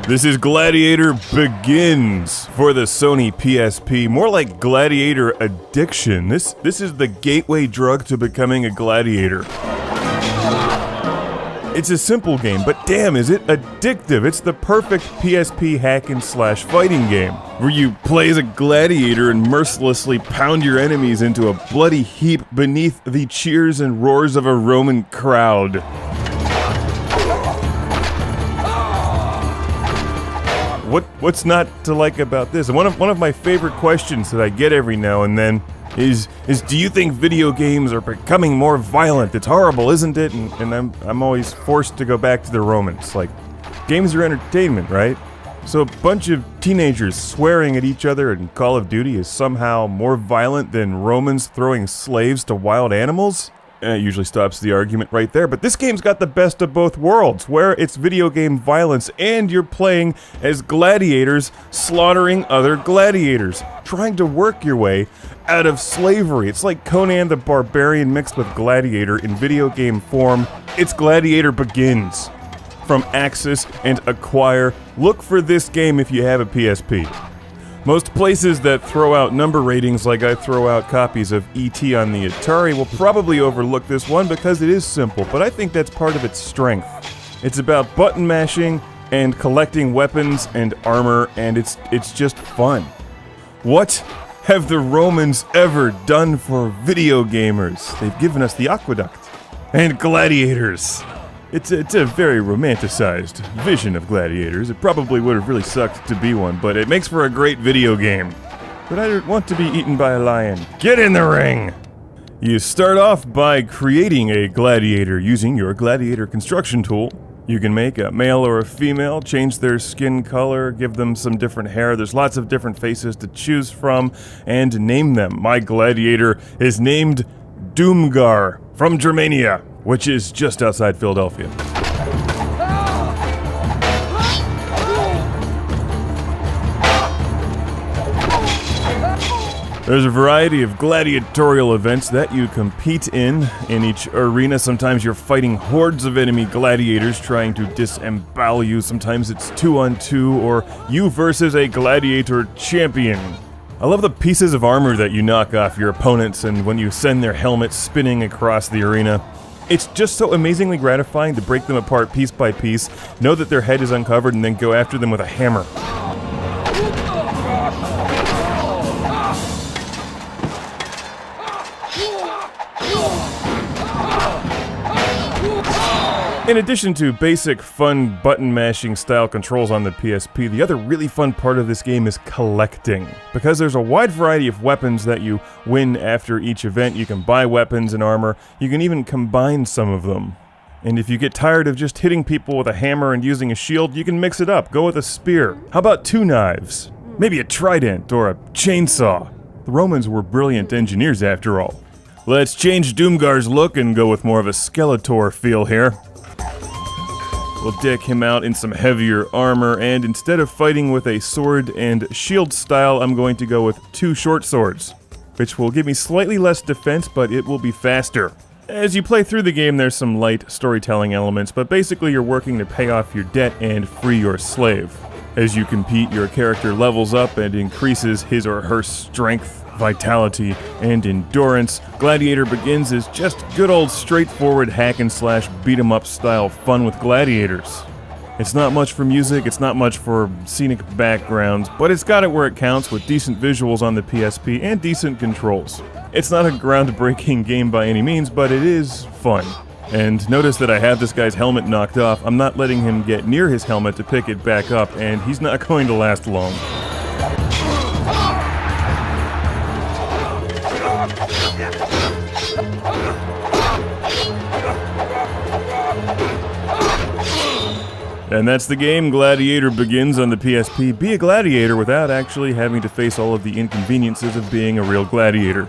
This is Gladiator Begins for the Sony PSP. More like Gladiator Addiction. This is the gateway drug to becoming a gladiator. It's a simple game, but damn, is it addictive. It's the perfect PSP hack and slash fighting game, where you play as a gladiator and mercilessly pound your enemies into a bloody heap beneath the cheers and roars of a Roman crowd. What's not to like about this? And one of my favorite questions that I get every now and then is do you think video games are becoming more violent? It's horrible, isn't it? And I'm always forced to go back to the Romans. Like, games are entertainment, right? So a bunch of teenagers swearing at each other in Call of Duty is somehow more violent than Romans throwing slaves to wild animals? It usually stops the argument right there, but this game's got the best of both worlds, where it's video game violence and you're playing as gladiators slaughtering other gladiators, trying to work your way out of slavery. It's like Conan the Barbarian mixed with Gladiator in video game form. It's Gladiator Begins. From Axis and Acquire, look for this game if you have a PSP. Most places that throw out number ratings like I throw out copies of E.T. on the Atari will probably overlook this one because it is simple, but I think that's part of its strength. It's about button mashing and collecting weapons and armor, and it's just fun. What have the Romans ever done for video gamers? They've given us the aqueduct and gladiators. It's a very romanticized vision of gladiators. It probably would have really sucked to be one, but it makes for a great video game. But I don't want to be eaten by a lion. Get in the ring! You start off by creating a gladiator using your gladiator construction tool. You can make a male or a female, change their skin color, give them some different hair. There's lots of different faces to choose from, and name them. My gladiator is named Doomgar from Germania, which is just outside Philadelphia. There's a variety of gladiatorial events that you compete in each arena. Sometimes you're fighting hordes of enemy gladiators trying to disembowel you. Sometimes it's 2-on-2 or you versus a gladiator champion. I love the pieces of armor that you knock off your opponents and when you send their helmets spinning across the arena. It's just so amazingly gratifying to break them apart piece by piece, know that their head is uncovered, and then go after them with a hammer. In addition to basic, fun, button-mashing style controls on the PSP, the other really fun part of this game is collecting. Because there's a wide variety of weapons that you win after each event, you can buy weapons and armor, you can even combine some of them. And if you get tired of just hitting people with a hammer and using a shield, you can mix it up, go with a spear. How about 2 knives? Maybe a trident or a chainsaw. The Romans were brilliant engineers after all. Let's change Doomgar's look and go with more of a Skeletor feel here. We'll deck him out in some heavier armor, and instead of fighting with a sword and shield style, I'm going to go with 2 short swords, which will give me slightly less defense, but it will be faster. As you play through the game, there's some light storytelling elements, but basically you're working to pay off your debt and free your slave. As you compete, your character levels up and increases his or her strength, vitality, and endurance. Gladiator Begins is just good old straightforward hack and slash beat 'em up style fun with gladiators. It's not much for music, it's not much for scenic backgrounds, but it's got it where it counts with decent visuals on the PSP and decent controls. It's not a groundbreaking game by any means, but it is fun. And notice that I have this guy's helmet knocked off. I'm not letting him get near his helmet to pick it back up, and he's not going to last long. And that's the game. Gladiator Begins on the PSP. Be a gladiator without actually having to face all of the inconveniences of being a real gladiator.